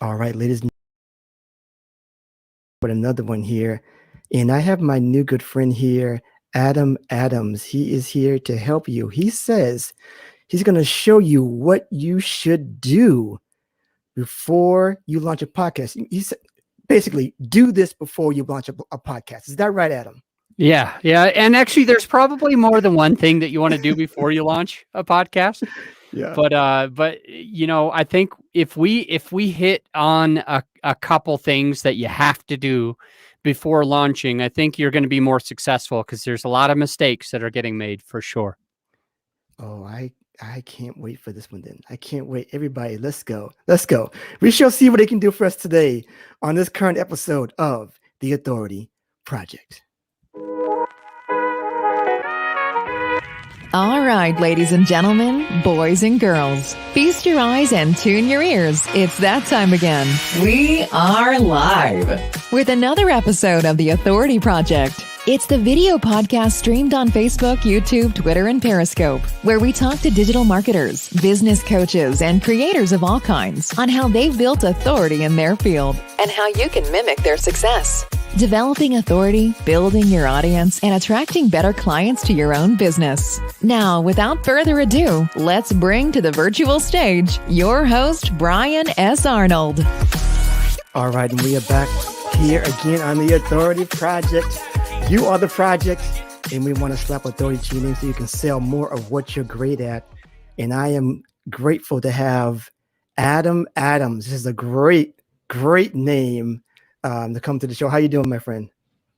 All right, ladies and with another one here. And I have my new good friend here, Adam Adams. He is here to help you. He says he's going to show you what you should do before you launch a podcast. He said, basically, do this before you launch a podcast. Is that right, Adam? Yeah. And actually, there's probably more than one thing that you want to do before you launch a podcast. Yeah. But I think if we hit on a couple things that you have to do before launching, I think you're going to be more successful because there's a lot of mistakes that are getting made for sure. Oh, I can't wait for this one then. I can't wait. Everybody, let's go. Let's go. We shall see what they can do for us today on this current episode of The Authority Project. All right, ladies and gentlemen, boys and girls, feast your eyes and tune your ears. It's that time again. We are live with another episode of The Authority Project. It's the video podcast streamed on Facebook, YouTube, Twitter, and Periscope, where we talk to digital marketers, business coaches, and creators of all kinds on how they've built authority in their field and how you can mimic their success. Developing authority, building your audience, and attracting better clients to your own business. Now, without further ado, let's bring to the virtual stage your host, Brian S. Arnold. All right, and we are back here again on The Authority Project. You are the project, and we want to slap authority to your name so you can sell more of what you're great at. And I am grateful to have Adam Adams. This is a great name to come to the show. How you doing, my friend?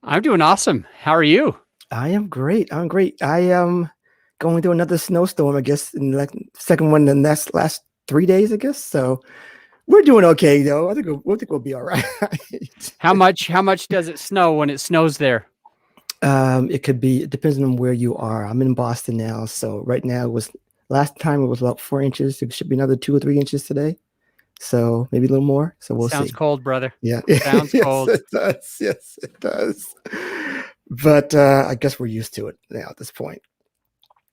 I'm doing awesome. How are you? I am great. I am going through another snowstorm, I guess, in the second one in the last 3 days, I guess. So we're doing okay, though. I think we'll be all right. How much does it snow when it snows there? It depends on where you are. I'm in Boston now. So right now last time it was about 4 inches. It should be another 2 or 3 inches today. So maybe a little more. So we'll see. Sounds cold, brother. Yeah. Sounds cold. It does. Yes, it does. But I guess we're used to it now at this point.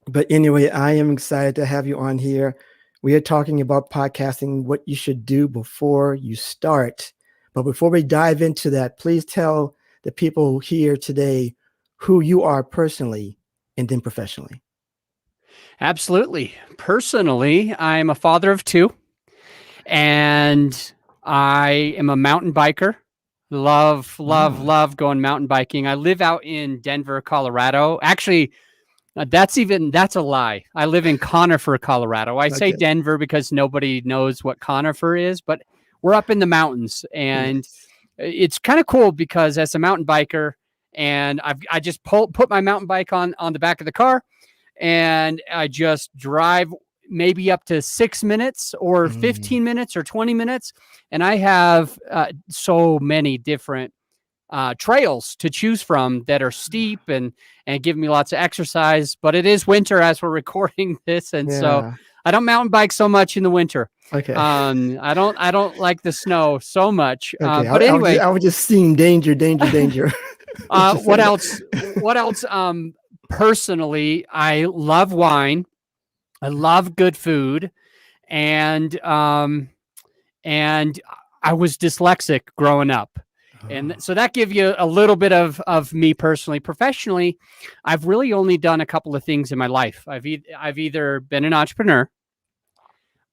But anyway, I am excited to have you on here. We are talking about podcasting, what you should do before you start. But before we dive into that, please tell the people here today who you are personally and then professionally. Absolutely. Personally, I'm a father of 2. And I am a mountain biker. Love going mountain biking. I live out in Denver, Colorado. Actually, that's a lie. I live in Conifer, Colorado. I say Denver because nobody knows what Conifer is, but we're up in the mountains. And it's kind of cool because as a mountain biker, and I just put my mountain bike on the back of the car, and I just drive maybe up to 6 minutes or 15 minutes or 20 minutes. And I have so many different trails to choose from that are steep and give me lots of exercise. But it is winter as we're recording this. And so I don't mountain bike so much in the winter. Okay. I don't like the snow so much. Okay. But anyway, I was just seeing danger. What else? Personally, I love wine. I love good food, and I was dyslexic growing up. And so that gives you a little bit of me personally. Professionally, I've really only done a couple of things in my life. I've either been an entrepreneur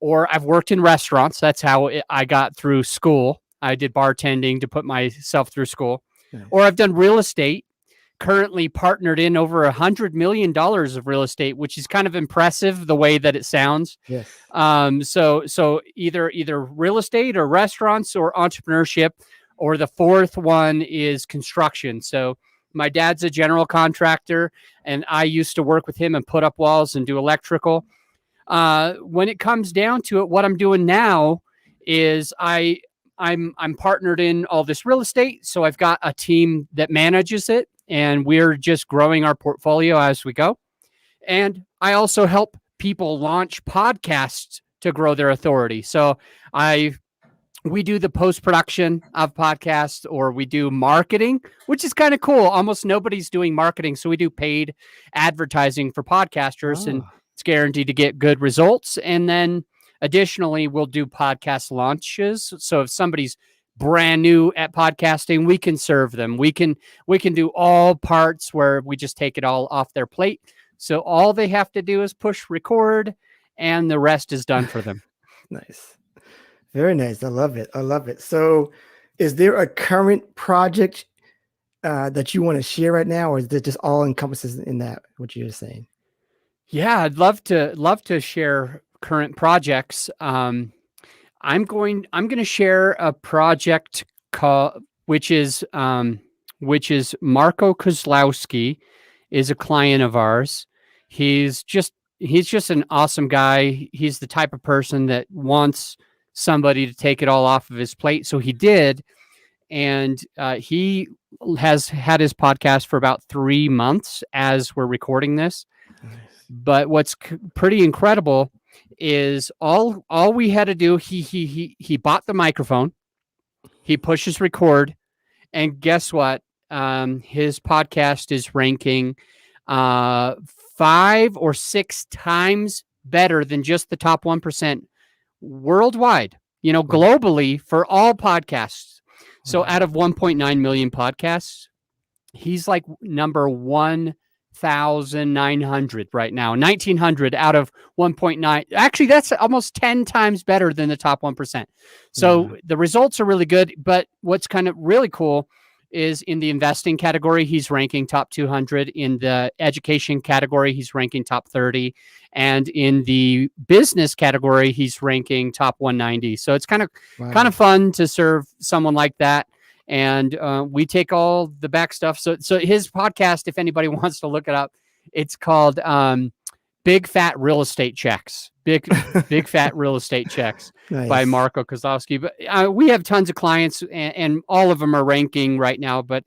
or I've worked in restaurants. That's how I got through school. I did bartending to put myself through school. Okay. Or I've done real estate. Currently partnered in over $100 million of real estate, which is kind of impressive the way that it sounds. Yes. So either real estate or restaurants or entrepreneurship, or the fourth one is construction. So my dad's a general contractor, and I used to work with him and put up walls and do electrical. When it comes down to it, what I'm doing now is I'm partnered in all this real estate. So I've got a team that manages it, and we're just growing our portfolio as we go. And I also help people launch podcasts to grow their authority. So we do the post-production of podcasts, or we do marketing, which is kind of cool. Almost nobody's doing marketing. So we do paid advertising for podcasters, and it's guaranteed to get good results. And then additionally, we'll do podcast launches. So if somebody's brand new at podcasting, we can serve them. We can do all parts where we just take it all off their plate. So all they have to do is push record, and the rest is done for them. Nice. Very nice. I love it. I love it. So is there a current project that you want to share right now, or is it just all encompasses in that, what you're saying? Yeah, I'd love to share current projects. I'm going to share a project which is Marco Kozlowski is a client of ours. He's just an awesome guy. He's the type of person that wants somebody to take it all off of his plate. So he did. And he has had his podcast for about 3 months as we're recording this. Nice. But what's pretty incredible is all we had to do, he bought the microphone, he pushes record, and guess what? His podcast is ranking 5 or 6 times better than just the top 1% worldwide, globally for all podcasts. So out of 1.9 million podcasts, he's like number 1,900 right now. 1,900 out of 1.9. Actually, that's almost 10 times better than the top 1%. So the results are really good. But what's kind of really cool is in the investing category, he's ranking top 200. In the education category, he's ranking top 30. And in the business category, he's ranking top 190. So it's kind of fun to serve someone like that. And we take all the back stuff. So his podcast, if anybody wants to look it up, it's called Big Fat Real Estate Checks. Big Fat Real Estate Checks. Nice. By Marco Kozlowski. But we have tons of clients, and all of them are ranking right now. But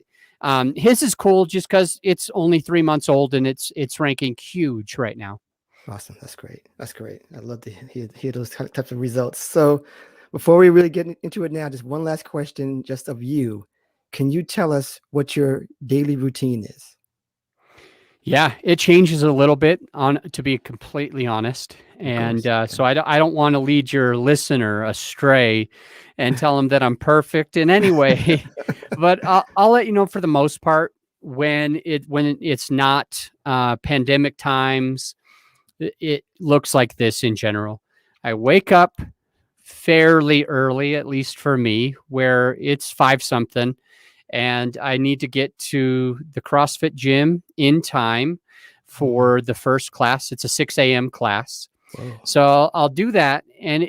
his is cool just because it's only 3 months old, and it's ranking huge right now. Awesome. That's great. That's great. I love to hear those types of results. So before we really get into it now, just one last question just of you. Can you tell us what your daily routine is? Yeah, it changes a little bit, to be completely honest. And so I don't want to lead your listener astray and tell them that I'm perfect in any way. But I'll let you know, for the most part, when it's not pandemic times, it looks like this in general. I wake up fairly early, at least for me, where it's 5-something. And I need to get to the CrossFit gym in time for the first class. It's a 6 a.m. class. Whoa. So I'll do that. And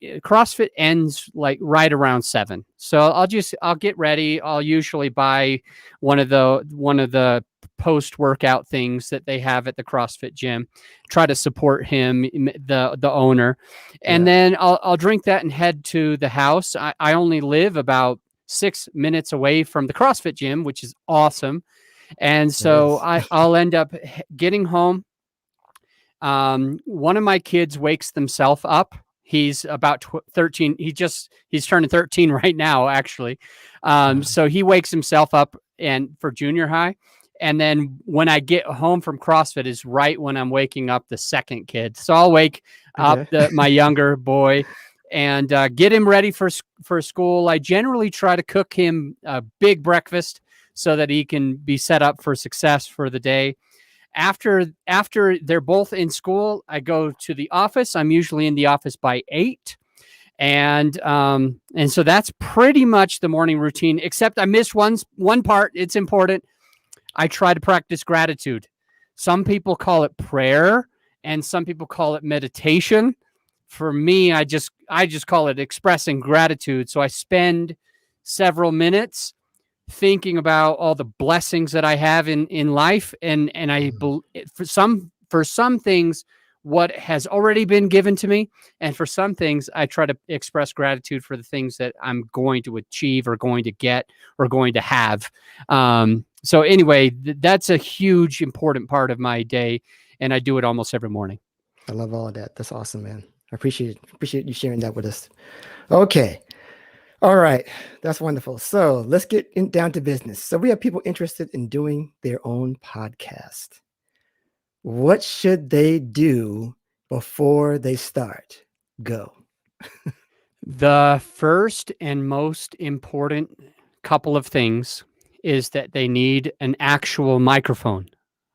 CrossFit ends like right around 7. So I'll get ready. I'll usually buy one of the post-workout things that they have at the CrossFit gym, try to support him, the owner. And then I'll drink that and head to the house. I only live about 6 minutes away from the CrossFit gym, which is awesome. And so I'll end up getting home. One of my kids wakes themselves up. He's about 13. He's turning 13 right now, actually. So he wakes himself up and for junior high. And then when I get home from CrossFit is right when I'm waking up the second kid. So I'll wake up my younger boy and get him ready for school. I generally try to cook him a big breakfast so that he can be set up for success for the day. After they're both in school, I go to the office. I'm usually in the office by 8. And so that's pretty much the morning routine, except I missed one part. It's important. I try to practice gratitude. Some people call it prayer and some people call it meditation. For me, I just call it expressing gratitude. So I spend several minutes thinking about all the blessings that I have in life. And for some things, what has already been given to me. And for some things, I try to express gratitude for the things that I'm going to achieve or going to get or going to have. So anyway, that's a huge, important part of my day. And I do it almost every morning. I love all of that. That's awesome, man. I appreciate you sharing that with us. Okay. All right. That's wonderful. So let's get down to business. So we have people interested in doing their own podcast. What should they do before they start? Go. The first and most important couple of things is that they need an actual microphone.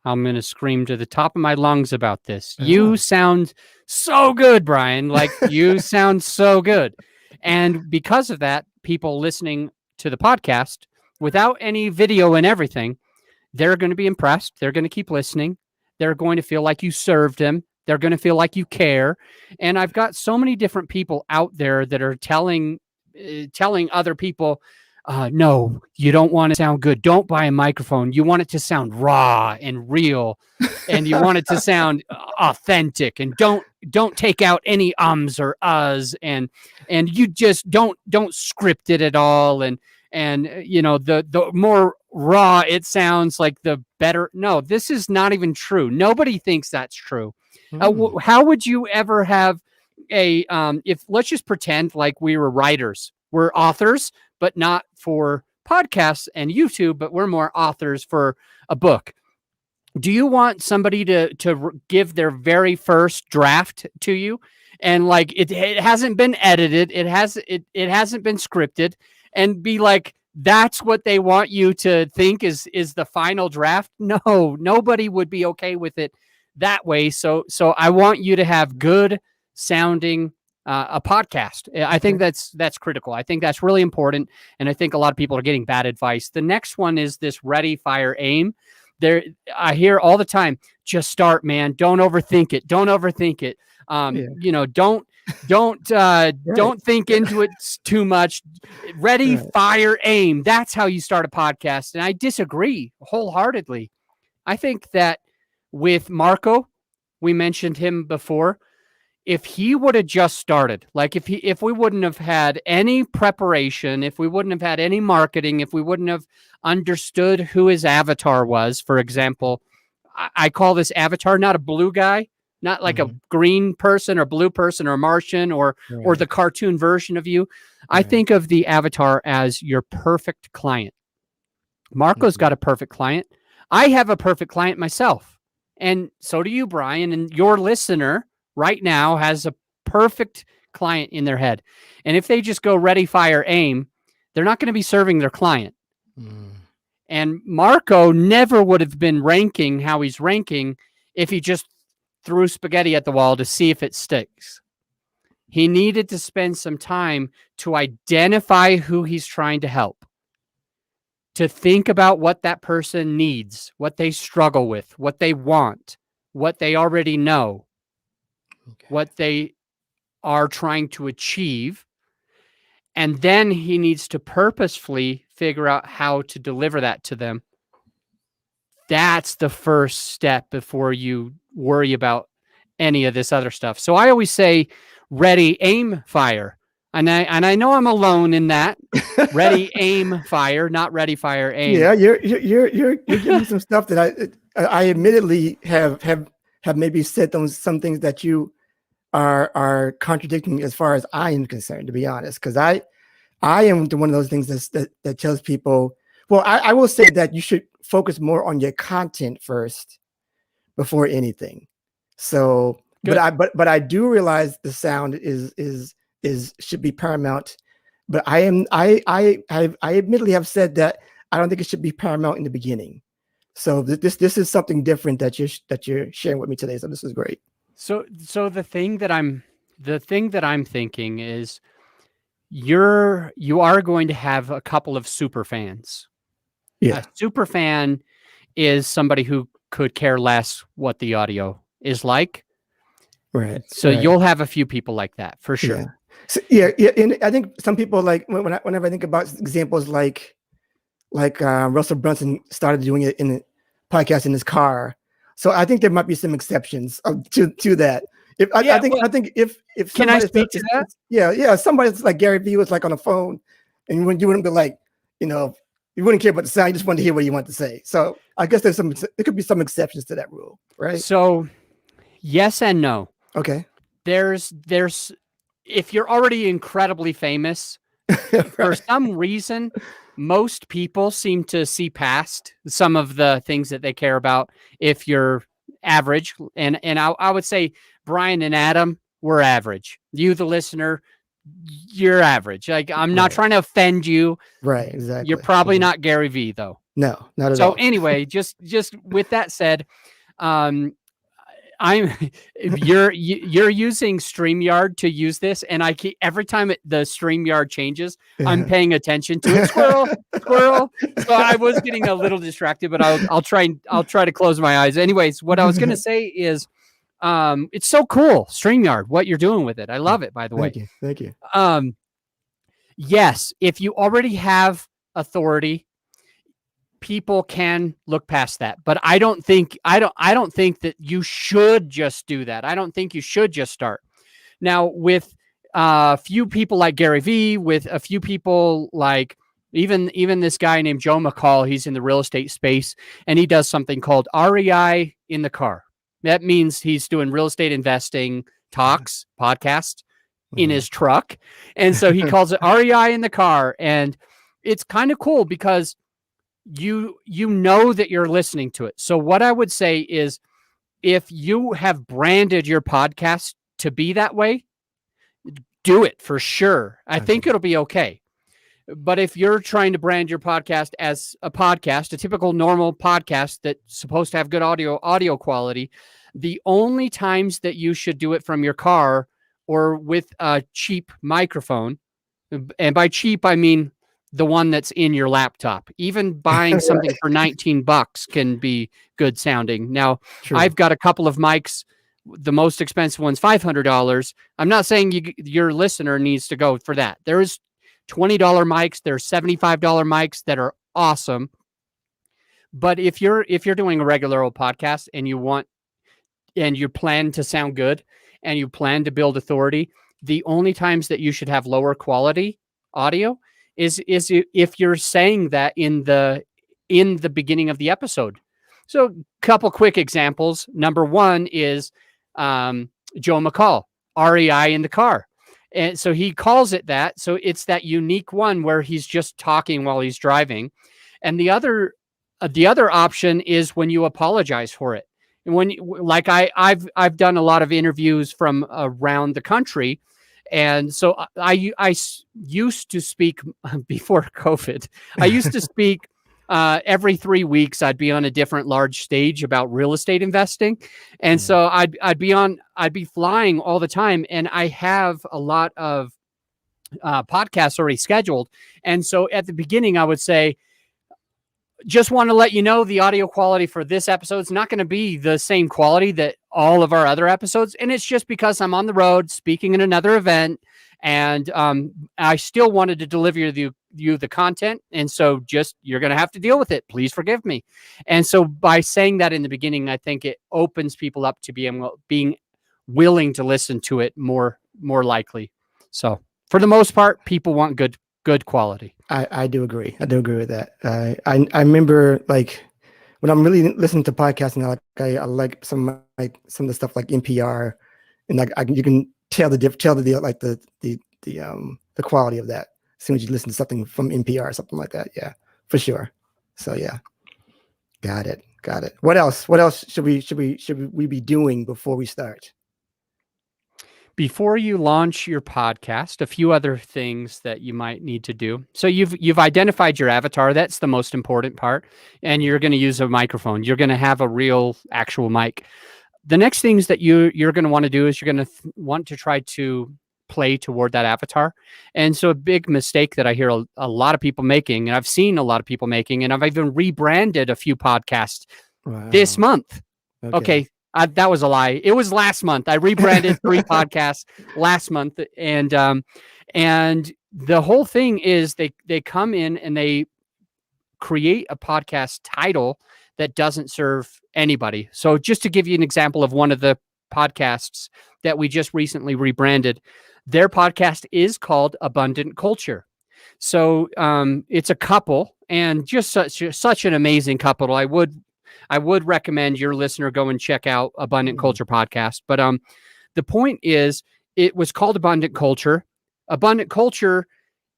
I'm going to scream to the top of my lungs about this. You sound so good, Brian. Like, you sound so good. And because of that, people listening to the podcast without any video and everything, they're going to be impressed. They're going to keep listening. They're going to feel like you served them. They're going to feel like you care. And I've got so many different people out there that are telling other people, no, you don't want to sound good. Don't buy a microphone. You want it to sound raw and real, and you want it to sound authentic. And don't take out any ums or uhs, and you just don't script it at all. And the more raw it sounds, like the better. No, this is not even true. Nobody thinks that's true. How would you ever have if let's just pretend like we were writers, we're authors, but not for podcasts and YouTube, but we're more authors for a book. Do you want somebody to give their very first draft to you, and like it hasn't been edited, it hasn't been scripted, and be like, that's what they want you to think is the final draft? No, nobody would be okay with it that way. So I want you to have good sounding a podcast. I think that's critical. I think that's really important. And I think a lot of people are getting bad advice. The next one is this ready, fire, aim. I hear all the time, just start, man. Don't overthink it. Don't overthink it. Don't think into it too much. Ready, fire, aim. That's how you start a podcast. And I disagree wholeheartedly. I think that with Marco, we mentioned him before. If he would have just started, like if we wouldn't have had any preparation, if we wouldn't have had any marketing, if we wouldn't have understood who his avatar was, for example, I call this avatar not a blue guy, not like a green person or blue person or Martian or the cartoon version of you. I think of the avatar as your perfect client. Marco's got a perfect client. I have a perfect client myself. And so do you, Brian, and your listener right now has a perfect client in their head. And if they just go ready, fire, aim, they're not going to be serving their client. And Marco never would have been ranking how he's ranking if he just threw spaghetti at the wall to see if it sticks. He needed to spend some time to identify who he's trying to help, to think about what that person needs, what they struggle with, what they want, what they already know, what they are trying to achieve. And then he needs to purposefully figure out how to deliver that to them. That's the first step before you worry about any of this other stuff. So I always say, ready, aim, fire. And I know I'm alone in that. Ready, aim, fire, not ready, fire, aim. Yeah, you're giving some stuff that I admittedly have maybe said some things that you are contradicting as far as I am concerned, to be honest, because I am one of those things that tells people, well, I will say that you should focus more on your content first before anything. So, good. but I do realize the sound is should be paramount. But I admittedly have said that I don't think it should be paramount in the beginning. So this is something different that you're sharing with me today. So this is great. So the thing that I'm thinking is you are going to have a couple of super fans. Yeah. A super fan is somebody who could care less what the audio is like. Right. So you'll have a few people like that for sure. Yeah. So, yeah. And I think some people, like whenever I think about examples like Russell Brunson started doing it in a podcast in his car. So I think there might be some exceptions to that. I think if can I speak to that? Yeah. Somebody's like Gary Vee was like on the phone, and when you wouldn't be like, you wouldn't care about the sound. You just wanted to hear what he wanted to say. So I guess there could be some exceptions to that rule, right? So yes and no. Okay. There's if you're already incredibly famous, for some reason, most people seem to see past some of the things that they care about if you're average. And I would say Brian and Adam we're average. You, the listener, you're average. Like, I'm not Right. trying to offend you. Right. Exactly. You're probably Mhm. not Gary V though. No, not at So all. anyway, just with that said, um, I'm you're using StreamYard to use this, and I keep every time the StreamYard changes, I'm Yeah. paying attention to it. Squirrel, squirrel. So I was getting a little distracted, but I'll try to close my eyes. Anyways, what I was gonna say is, it's so cool, StreamYard, what you're doing with it. I love it, by the way. Thank you. Thank you. Yes, if you already have authority, people can look past that, but I don't think that you should just do that. I don't think you should just start. Now, with a few people like Gary V, with a few people like even this guy named Joe McCall, he's in the real estate space, and he does something called REI in the car. That means he's doing real estate investing talks, podcast in his truck. And so he calls it REI in the car. And it's kind of cool because you know that you're listening to it. So what I would say is, if you have branded your podcast to be that way, do it for sure. I think it'll be okay. But if you're trying to brand your podcast as a podcast, a typical normal podcast that's supposed to have good audio quality, the only times that you should do it from your car or with a cheap microphone, and by cheap I mean the one that's in your laptop. Even buying something for $19 can be good sounding. Now, True. I've got a couple of mics. The most expensive one's $500. I'm not saying your listener needs to go for that. There's $20 mics. There's $75 mics that are awesome. But if you're doing a regular old podcast and you plan to sound good and you plan to build authority, the only times that you should have lower quality audio is if you're saying that in the beginning of the episode. So a couple quick examples. Number one is Joe McCall, REI in the car. And so he calls it that. So it's that unique one where he's just talking while he's driving. And the other option is when you apologize for it. And when, like I've done a lot of interviews from around the country. And so I used to speak before COVID. I used to speak every 3 weeks. I'd be on a different large stage about real estate investing, and so I'd be flying all the time. And I have a lot of podcasts already scheduled. And so at the beginning, I would say, just want to let you know the audio quality for this episode is not going to be the same quality that all of our other episodes. And it's just because I'm on the road speaking in another event. And I still wanted to deliver you the content. And so you're going to have to deal with it. Please forgive me. And so by saying that in the beginning, I think it opens people up to being willing to listen to it more likely. So for the most part, people want good quality. I do agree. I do agree with that. I remember, like, when I'm really listening to podcasting, I like some of the stuff like NPR, and like you can tell the quality of that as soon as you listen to something from NPR or something like that. Yeah, for sure. So yeah, got it. What else should we be doing before we start? Before you launch your podcast, a few other things that you might need to do. So you've identified your avatar. That's the most important part. And you're going to use a microphone. You're going to have a real actual mic. The next things that you're going to want to do is you're going to want to try to play toward that avatar. And so a big mistake that I hear a lot of people making, and I've seen a lot of people making, and I've even rebranded a few podcasts this month. Okay. That was a lie. It was last month. I rebranded 3 podcasts last month, and the whole thing is they come in and they create a podcast title that doesn't serve anybody. So just to give you an example of one of the podcasts that we just recently rebranded, their podcast is called Abundant Culture. So it's a couple, and just such an amazing couple. I would recommend your listener go and check out Abundant Culture podcast. But the point is, it was called Abundant Culture. Abundant Culture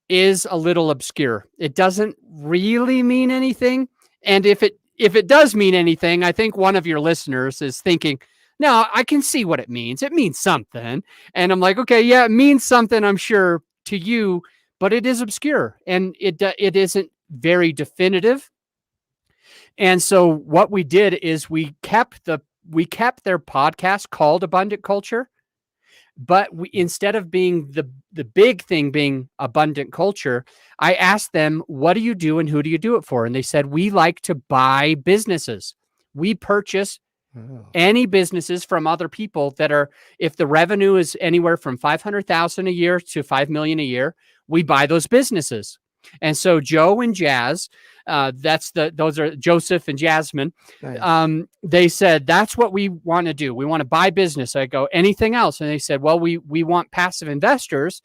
is a little obscure. It doesn't really mean anything. And if it does mean anything, I think one of your listeners is thinking, Now I can see what it means. It means something. And I'm like, okay, yeah, it means something, I'm sure, to you, but it is obscure and it isn't very definitive. And so what we did is we kept their podcast called Abundant Culture, but instead of being the big thing being abundant culture, I asked them, what do you do and who do you do it for? And they said, we like to buy businesses. We purchase any businesses from other people that are, if the revenue is anywhere from 500,000 a year to 5 million a year, we buy those businesses. And so Joe and Jazz, those are Joseph and Jasmine. Nice. They said, that's what we want to do. We want to buy business. I go, anything else? And they said, well, we want passive investors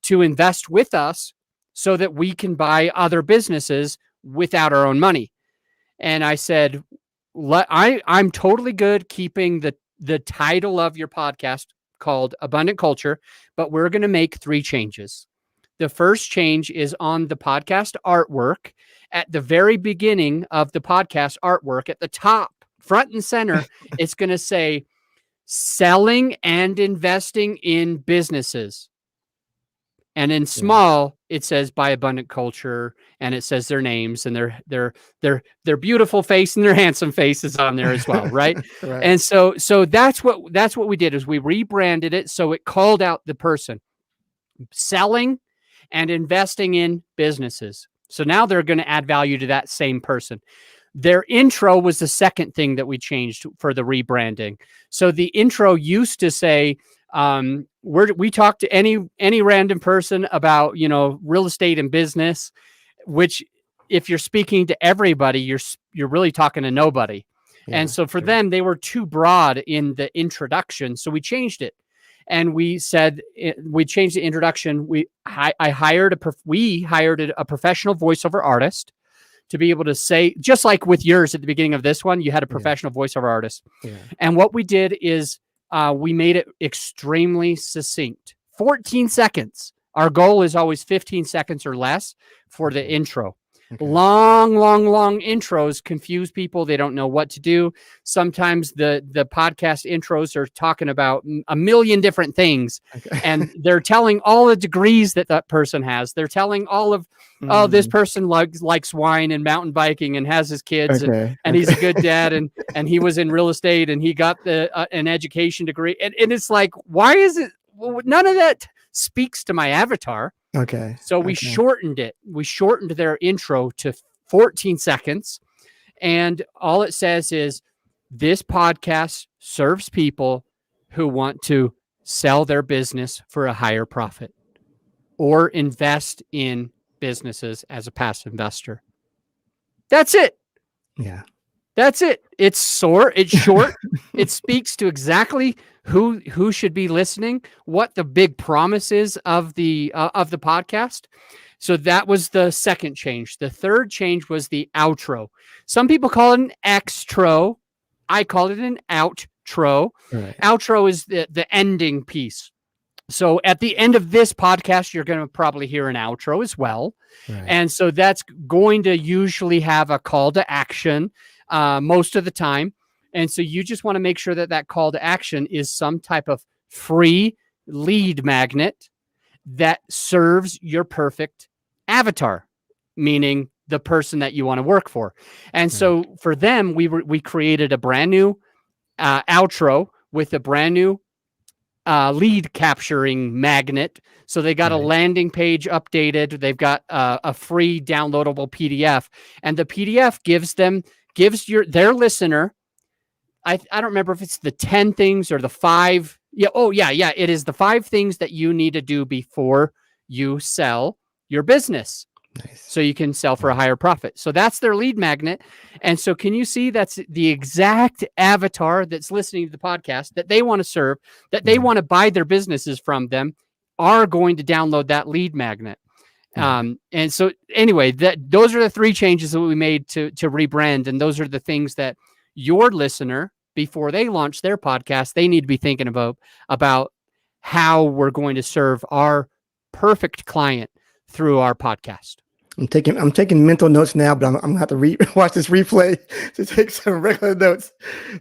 to invest with us so that we can buy other businesses without our own money. And I said, I'm totally good keeping the title of your podcast called Abundant Culture, but we're going to make 3 changes. The first change is on the podcast artwork. At the very beginning of the podcast artwork, at the top, front and center, it's going to say selling and investing in businesses. And in small, it says by Abundant Culture, and it says their names and their beautiful face and their handsome faces on there as well, right? Right. And so that's what we did, is we rebranded it so it called out the person selling and investing in businesses. So now they're going to add value to that same person. Their intro was the second thing that we changed for the rebranding. So the intro used to say, we talk to any random person about, real estate and business, which if you're speaking to everybody, you're really talking to nobody. Yeah, and so for them, they were too broad in the introduction. So we changed it. And we said, we changed the introduction. We hired a professional voiceover artist to be able to say, just like with yours at the beginning of this one, you had a professional voiceover artist. Yeah. And what we did is we made it extremely succinct. 14 seconds. Our goal is always 15 seconds or less for the intro. Okay. Long intros confuse people. They don't know what to do. Sometimes the podcast intros are talking about a million different things. Okay. And they're telling all the degrees that person has. They're telling all of, this person likes wine and mountain biking and has his kids and he's a good dad and he was in real estate and he got an education degree. And it's like, why is it? Well, none of that speaks to my avatar. Okay. So we shortened it. We shortened their intro to 14 seconds. And all it says is, this podcast serves people who want to sell their business for a higher profit or invest in businesses as a passive investor. That's it. Yeah. That's it. It's short. It speaks to exactly who should be listening, what the big promise is of the podcast. So that was the second change. The third change was the outro. Some people call it an extro. I call it an outro. Right. Outro is the ending piece. So at the end of this podcast, you're going to probably hear an outro as well. Right. And so that's going to usually have a call to action most of the time. And so you just want to make sure that call to action is some type of free lead magnet that serves your perfect avatar, meaning the person that you want to work for. And so for them, we created a brand new outro with a brand new lead capturing magnet. So they got a landing page updated. They've got a free downloadable PDF, and the PDF gives their listener, I don't remember if it's the 10 things or the 5. Yeah. Oh yeah. It is the 5 things that you need to do before you sell your business. Nice. So you can sell for a higher profit. So that's their lead magnet. And so can you see that's the exact avatar that's listening to the podcast that they want to serve, that they want to buy their businesses from them, are going to download that lead magnet. And so anyway, those are the 3 changes that we made to rebrand. And those are the things that your listener, before they launch their podcast, they need to be thinking about how we're going to serve our perfect client through our podcast. I'm taking mental notes now, but I'm gonna have to watch this replay to take some regular notes.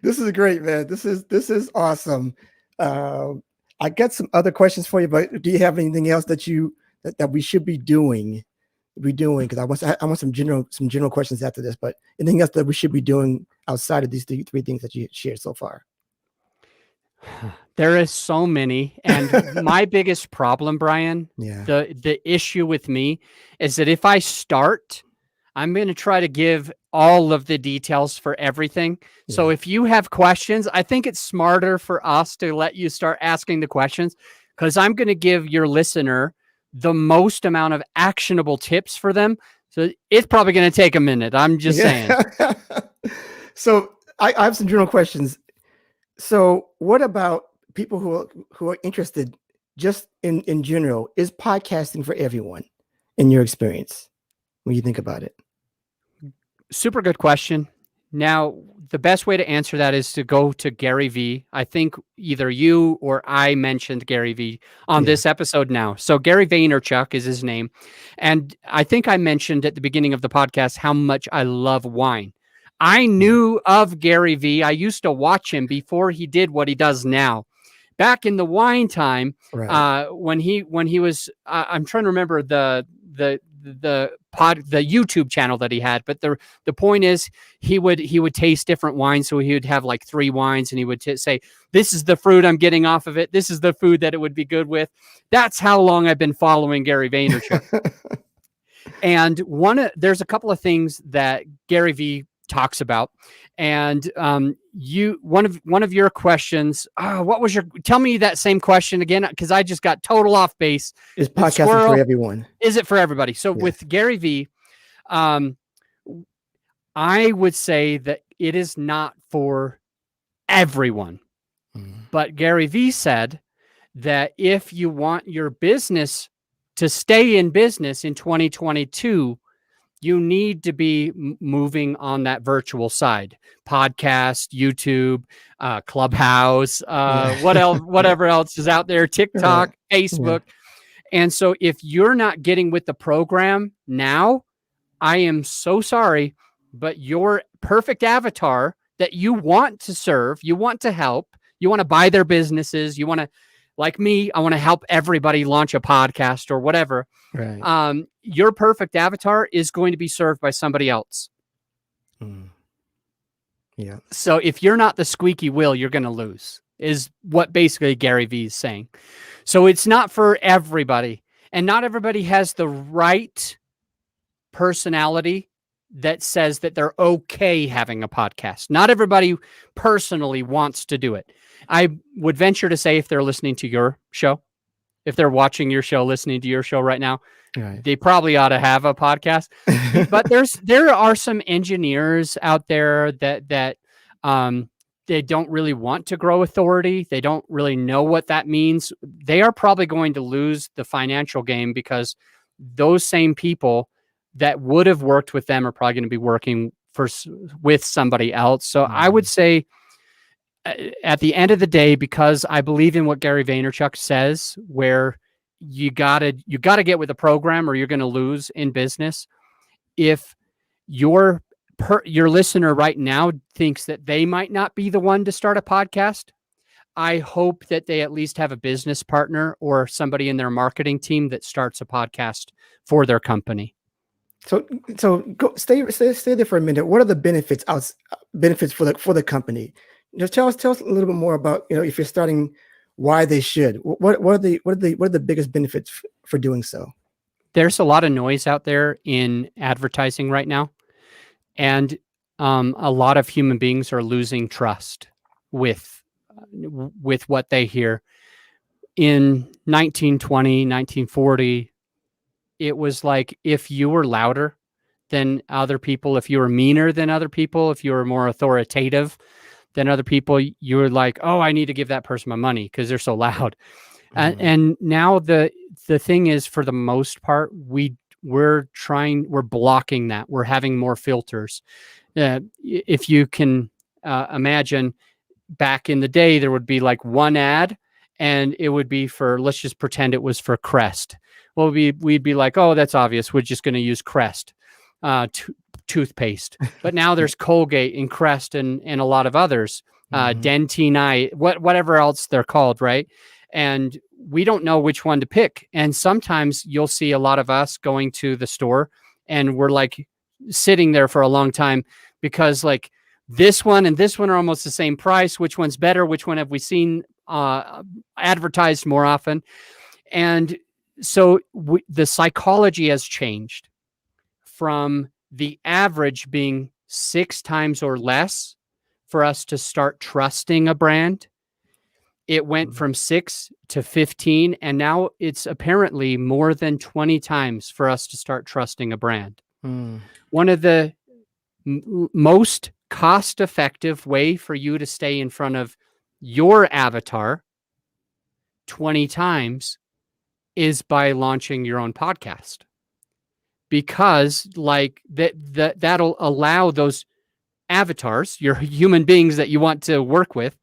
This is great, man. This is awesome. I got some other questions for you, but do you have anything else that we should be doing? Because I want some general questions after this, but anything else that we should be doing outside of these three things that you shared so far? There is so many, and my biggest problem, Brian, Yeah. the issue with me is that if I start, I'm going to try to give all of the details for everything. So Yeah. if you have questions, I think it's smarter for us to let you start asking the questions, because I'm going to give your listener the most amount of actionable tips for them. So it's probably going to take a minute. I'm just saying. So I have some general questions. So what about people who are interested just in general? Is podcasting for everyone in your experience when you think about it? Super good question. Now, the best way to answer that is to go to Gary Vee. I think either you or I mentioned Gary Vee on this episode now. So Gary Vaynerchuk is his name. And I think I mentioned at the beginning of the podcast how much I love wine. I knew of Gary Vee. I used to watch him before he did what he does now. Back in the wine time, Right. when he was, I'm trying to remember the YouTube channel that he had, but the point is he would taste different wines. So he would have like 3 wines, and he would say, "This is the fruit I'm getting off of it. This is the food that it would be good with." That's how long I've been following Gary Vaynerchuk. And there's a couple of things that Gary Vee talks about, and one of your questions. Tell me that same question again, because I just got total off base. Is podcasting for everyone? Is it for everybody? So with Gary Vee, I would say that it is not for everyone. But Gary Vee said that if you want your business to stay in business in 2022, you need to be moving on that virtual side: podcast, YouTube, Clubhouse, whatever else is out there, TikTok, Facebook. And so if you're not getting with the program now, I am so sorry, but your perfect avatar that you want to serve, you want to help, you want to buy their businesses, you want to, like me, I want to help everybody launch a podcast or whatever. Right. Your perfect avatar is going to be served by somebody else. Yeah. So if you're not the squeaky wheel, you're going to lose, is what basically Gary Vee is saying. So it's not for everybody, and not everybody has the right personality that says that they're okay having a podcast. Not everybody personally wants to do it. I would venture to say if they're listening to your show, if they're watching your show, listening to your show right now, they probably ought to have a podcast. But there are some engineers out there that they don't really want to grow authority. They don't really know what that means. They are probably going to lose the financial game, because those same people that would have worked with them are probably going to be working with somebody else. So I would say, at the end of the day, because I believe in what Gary Vaynerchuk says, where you gotta get with the program or you're going to lose in business. If your listener right now thinks that they might not be the one to start a podcast, I hope that they at least have a business partner or somebody in their marketing team that starts a podcast for their company. So stay there for a minute. What are the benefits for the company? Just tell us a little bit more about, if you're starting, why they should. What are the biggest benefits for doing so? There's a lot of noise out there in advertising right now, and a lot of human beings are losing trust with what they hear. In 1920, 1940, it was like, if you were louder than other people, if you were meaner than other people, if you were more authoritative than other people, you were like, "Oh, I need to give that person my money because they're so loud." And now the thing is, for the most part, we're blocking that. We're having more filters. If you can imagine, back in the day, there would be like one ad, and it would be for, let's just pretend it was for Crest well, we'd be like, oh, that's obvious. We're just going to use Crest toothpaste. But now there's Colgate and Crest and a lot of others, Dentine, whatever else they're called, right? And we don't know which one to pick. And sometimes you'll see a lot of us going to the store and we're like sitting there for a long time because like this one and this one are almost the same price. Which one's better? Which one have we seen advertised more often? And so the psychology has changed from the average being 6 times or less for us to start trusting a brand. It went from 6 to 15, and now it's apparently more than 20 times for us to start trusting a brand. One of the most cost-effective way for you to stay in front of your avatar 20 times is by launching your own podcast. Because like that'll allow those avatars, your human beings that you want to work with,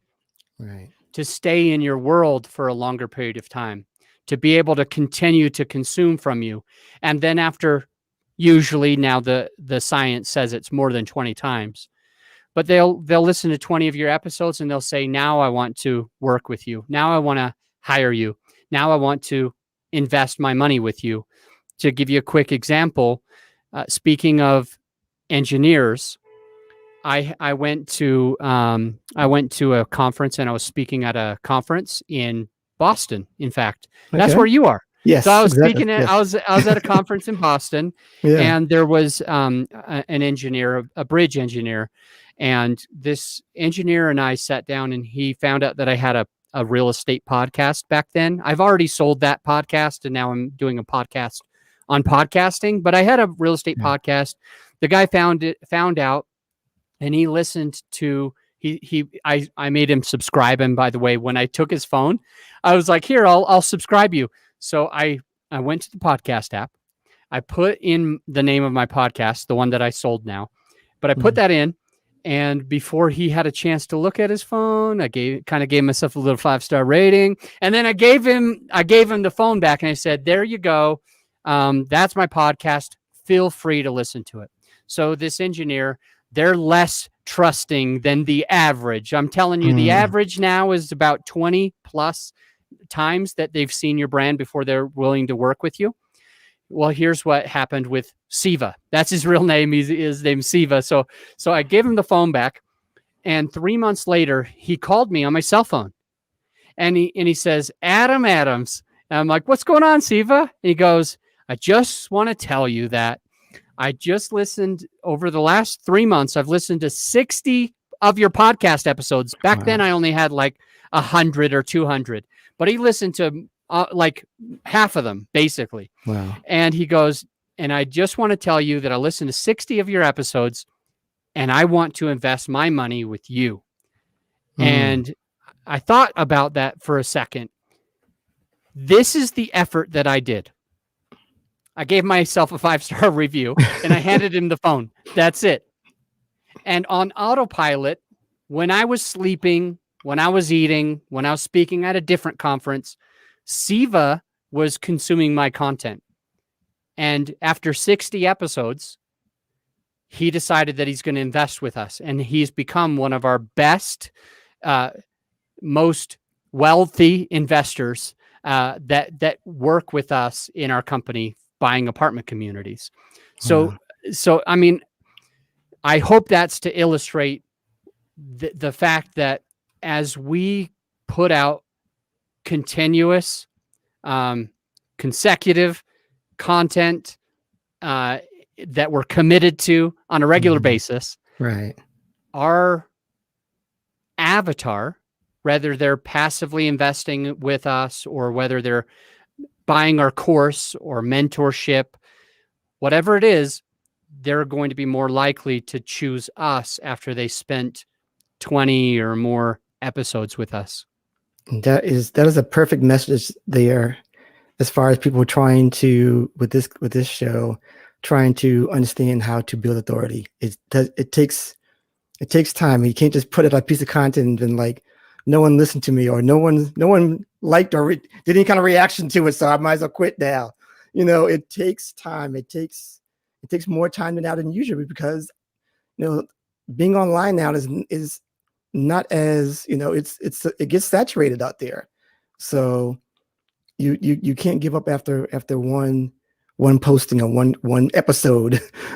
right, to stay in your world for a longer period of time, to be able to continue to consume from you. And then after, usually now the science says it's more than 20 times, but they'll listen to 20 of your episodes and they'll say, now I want to work with you. Now I want to hire you. Now I want to invest my money with you. To give you a quick example, speaking of engineers, I went to a conference and I was speaking at a conference in Boston. In fact, that's where you are. Yes. So I was exactly. speaking at Yes. I was at a conference in Boston, and there was an engineer, a bridge engineer, and this engineer and I sat down, and he found out that I had a real estate podcast back then. I've already sold that podcast, and now I'm doing a podcast on podcasting, but I had a real estate podcast. The guy found out, and he listened to, I made him subscribe. And by the way, when I took his phone, I was like, here, I'll subscribe you. So I went to the podcast app. I put in the name of my podcast, the one that I sold now, but I put that in. And before he had a chance to look at his phone, I kind of gave myself a little 5-star rating. And then I gave him the phone back and I said, there you go. That's my podcast. Feel free to listen to it. So this engineer, they're less trusting than the average. I'm telling you, the average now is about 20 plus times that they've seen your brand before they're willing to work with you. Well, here's what happened with Siva. That's his real name. His name's Siva. So I gave him the phone back, and 3 months later, he called me on my cell phone, and he says, Adam Adams. And I'm like, what's going on, Siva? And he goes, I just want to tell you that I just listened over the last 3 months. I've listened to 60 of your podcast episodes. Back then, I only had like 100 or 200, but he listened to like half of them, basically. Wow. And he goes, and I just want to tell you that I listened to 60 of your episodes, and I want to invest my money with you. And I thought about that for a second. This is the effort that I did. I gave myself a 5-star review and I handed him the phone. That's it. And on autopilot, when I was sleeping, when I was eating, when I was speaking at a different conference, Siva was consuming my content. And after 60 episodes, he decided that he's going to invest with us. And he's become one of our best, most wealthy investors that work with us in our company, buying apartment communities. So I mean, I hope that's to illustrate the fact that as we put out continuous, consecutive content that we're committed to on a regular basis, right, our avatar, whether they're passively investing with us or whether they're buying our course or mentorship, whatever it is, they're going to be more likely to choose us after they spent 20 or more episodes with us. That is a perfect message there, as far as people trying to, with this show, trying to understand how to build authority. It takes time. You can't just put it on a piece of content and like, no one listened to me, or no one liked or did any kind of reaction to it, so I might as well quit now. it takes time. It takes more time than usual because being online now is not as it gets saturated out there. So you can't give up after one posting or one episode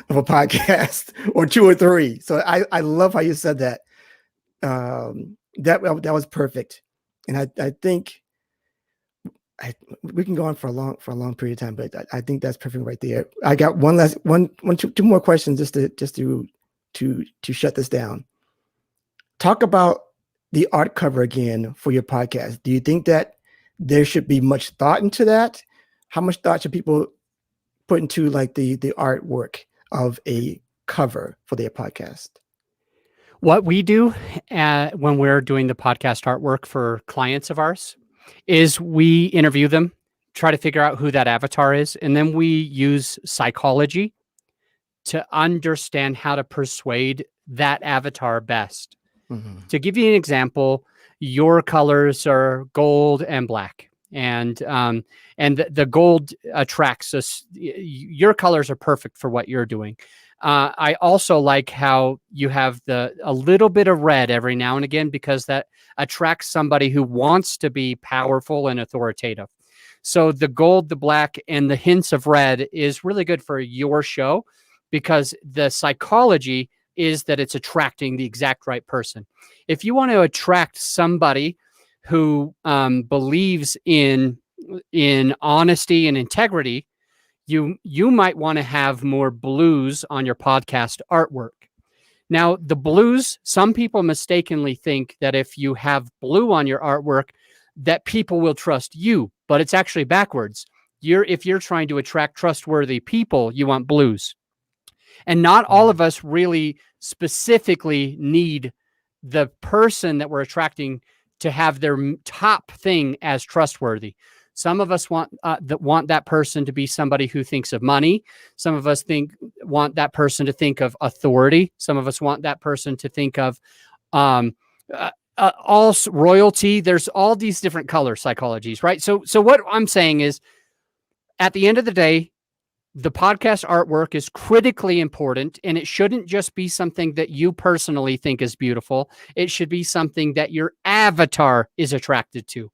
of a podcast or two or three. So I love how you said that. That was perfect, and I think we can go on for a long period of time, but I think that's perfect right there. I got two more questions just to shut this down. Talk about the art cover again for your podcast. Do you think that there should be much thought into that? How much thought should people put into like the artwork of a cover for their podcast? What we do when we're doing the podcast artwork for clients of ours is we interview them, try to figure out who that avatar is, and then we use psychology to understand how to persuade that avatar best. Mm-hmm. To give you an example, your colors are gold and black, and the gold attracts us. Your colors are perfect for what you're doing. I also like how you have a little bit of red every now and again, because that attracts somebody who wants to be powerful and authoritative. So the gold, the black, and the hints of red is really good for your show, because the psychology is that it's attracting the exact right person. If you want to attract somebody who believes in honesty and integrity, you might want to have more blues on your podcast artwork. Now, the blues, some people mistakenly think that if you have blue on your artwork, that people will trust you, but it's actually backwards. If you're trying to attract trustworthy people, you want blues. And not all of us really specifically need the person that we're attracting to have their top thing as trustworthy. Some of us want that person to be somebody who thinks of money. Some of us want that person to think of authority. Some of us want that person to think of all royalty. There's all these different color psychologies, right? So what I'm saying is, at the end of the day, the podcast artwork is critically important, and it shouldn't just be something that you personally think is beautiful. It should be something that your avatar is attracted to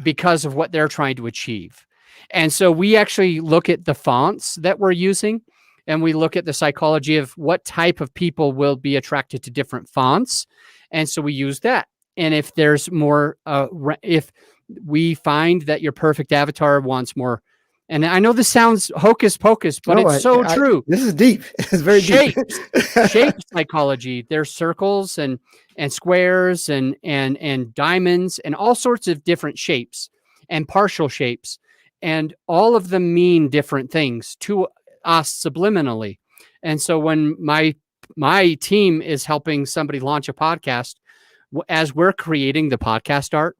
because of what they're trying to achieve. And so we actually look at the fonts that we're using, and we look at the psychology of what type of people will be attracted to different fonts. And so we use that. And if there's more, if we find that your perfect avatar wants more, and I know this sounds hocus pocus, but it's so true. This is deep. It's very deep. Shape psychology. There's circles and squares and diamonds and all sorts of different shapes and partial shapes. And all of them mean different things to us subliminally. And so when my team is helping somebody launch a podcast, as we're creating the podcast art,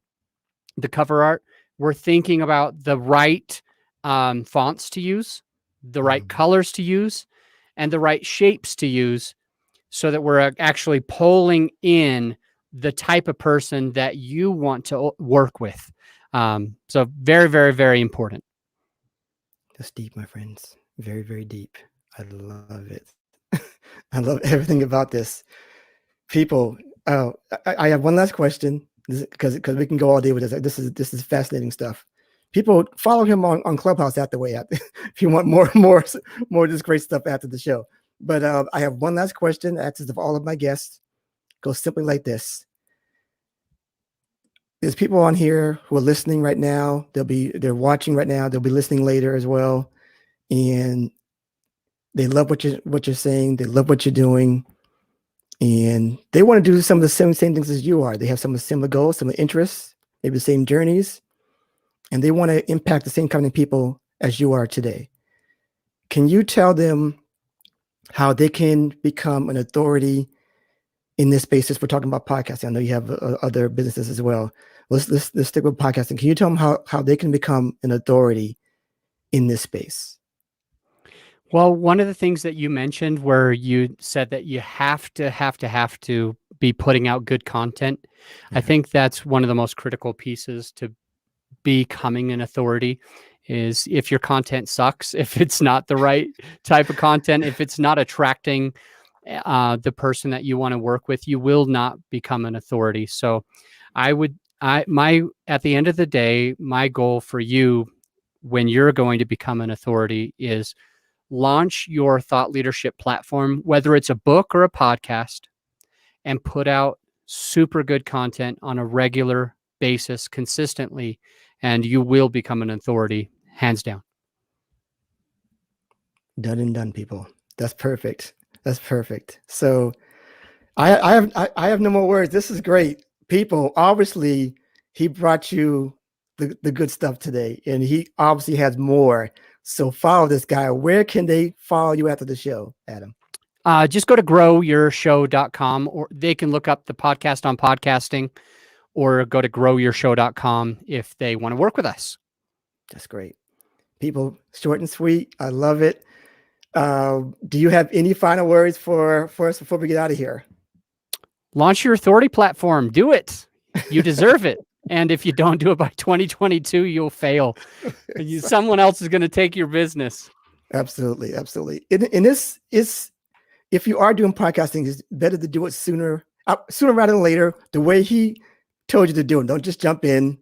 the cover art, we're thinking about the right fonts to use, the right colors to use, and the right shapes to use, so that we're actually pulling in the type of person that you want to work with. So very, very, very important. That's deep, my friends. Very, very deep. I love it. I love everything about this. People, I have one last question, because we can go all day with this. This is fascinating stuff. People, follow him on Clubhouse after if you want more of this great stuff after the show. But I have one last question, asked of all of my guests. Goes simply like this: there's people on here who are listening right now. They're watching right now. They'll be listening later as well, and they love what you're saying. They love what you're doing, and they want to do some of the same things as you are. They have some of the similar goals, similar interests, maybe the same journeys, and they want to impact the same kind of people as you are today. Can you tell them how they can become an authority in this space? We're talking about podcasting. I know you have other businesses as well. Let's stick with podcasting. Can you tell them how they can become an authority in this space? Well, one of the things that you mentioned, where you said that you have to be putting out good content, I think that's one of the most critical pieces to becoming an authority, is if your content sucks, if it's not the right type of content, if it's not attracting the person that you want to work with, you will not become an authority. So at the end of the day, my goal for you when you're going to become an authority is launch your thought leadership platform, whether it's a book or a podcast, and put out super good content on a regular basis consistently, and you will become an authority, hands down. Done and done, people. That's perfect. That's perfect. So I have no more words. This is great. People, obviously, he brought you the good stuff today, and he obviously has more. So follow this guy. Where can they follow you after the show, Adam? Just go to growyourshow.com, or they can look up the podcast on podcasting, or go to growyourshow.com if they want to work with us. That's great. People, short and sweet. I love it. Do you have any final words for us before we get out of here? Launch your authority platform. Do it. You deserve it. And if you don't do it by 2022, you'll fail. Someone else is going to take your business. Absolutely. Absolutely. And this is, if you are doing podcasting, it's better to do it sooner rather than later, the way he told you to do it. Don't just jump in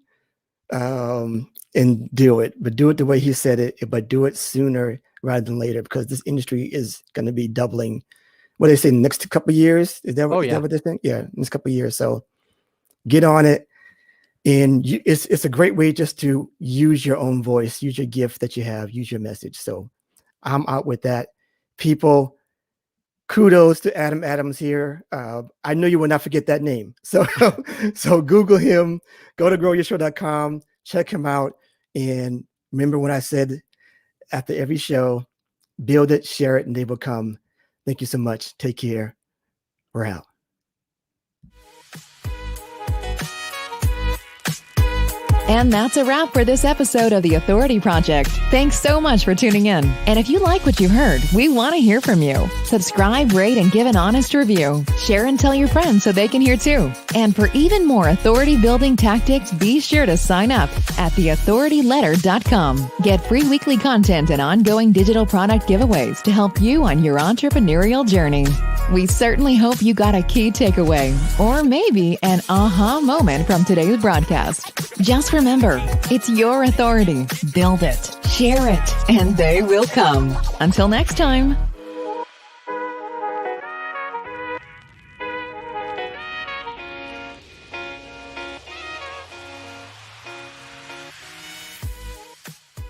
and do it, but do it the way he said it, but do it sooner rather than later, because this industry is going to be doubling. What they say, next couple of years? Is that what they think? Yeah, next couple of years. So get on it. And it's a great way just to use your own voice, use your gift that you have, use your message. So I'm out with that. People, kudos to Adam Adams here. I know you will not forget that name. So Google him, go to growyourshow.com, check him out. And remember what I said after every show, build it, share it, and they will come. Thank you so much. Take care. We're out. And that's a wrap for this episode of The Authority Project. Thanks so much for tuning in. And if you like what you heard, we want to hear from you. Subscribe, rate, and give an honest review. Share and tell your friends so they can hear too. And for even more authority building tactics, be sure to sign up at theauthorityletter.com. Get free weekly content and ongoing digital product giveaways to help you on your entrepreneurial journey. We certainly hope you got a key takeaway, or maybe an aha moment from today's broadcast. Just remember, it's your authority. Build it, share it, and they will come. Until next time.